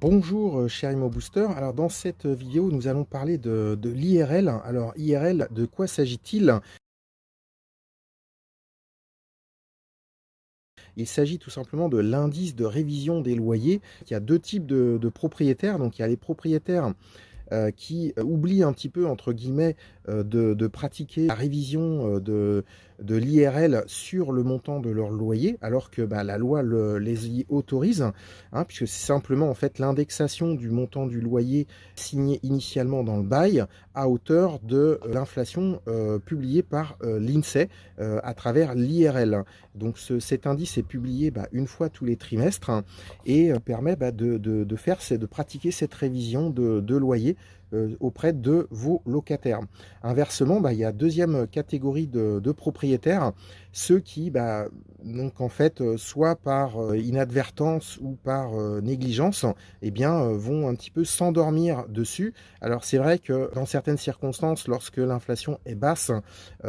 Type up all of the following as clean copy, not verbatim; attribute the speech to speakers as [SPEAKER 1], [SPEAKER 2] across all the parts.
[SPEAKER 1] Bonjour, cher Imo Booster. Alors dans cette vidéo, nous allons parler de l'IRL. Alors IRL, de quoi s'agit-il? Il s'agit tout simplement de l'indice de révision des loyers. Il y a 2 types de propriétaires. Donc il y a les propriétaires qui oublient un petit peu, entre guillemets, de pratiquer la révision, de l'IRL sur le montant de leur loyer, alors que, bah, la loi les y autorise, hein, puisque c'est simplement, en fait, l'indexation du montant du loyer signé initialement dans le bail à hauteur de, l'inflation, publiée par, l'INSEE, à travers l'IRL. Donc cet indice est publié, bah, 1 fois tous les trimestres, hein, et permet, bah, de faire de pratiquer cette révision de loyer auprès de vos locataires. Inversement, bah, il y a deuxième catégorie de propriétaires, ceux qui, bah, donc en fait, soit par inadvertance ou par négligence, eh bien, vont un petit peu s'endormir dessus. Alors c'est vrai que dans certaines circonstances, lorsque l'inflation est basse,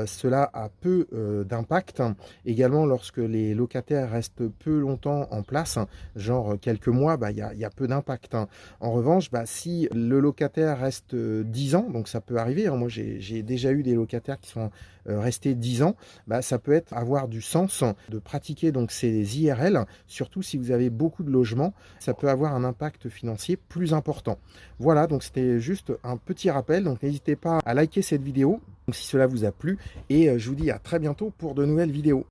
[SPEAKER 1] cela a peu d'impact. Également, lorsque les locataires restent peu longtemps en place, genre quelques mois, bah, il y a peu d'impact, hein. En revanche, bah, si le locataire reste 10 ans, donc ça peut arriver, hein, moi j'ai déjà eu des locataires qui sont restés 10 ans, bah, ça peut avoir du sens de pratiquer donc ces IRL, surtout si vous avez beaucoup de logements, ça peut avoir un impact financier plus important. Voilà, donc c'était juste un petit rappel, donc n'hésitez pas à liker cette vidéo si cela vous a plu, et je vous dis à très bientôt pour de nouvelles vidéos.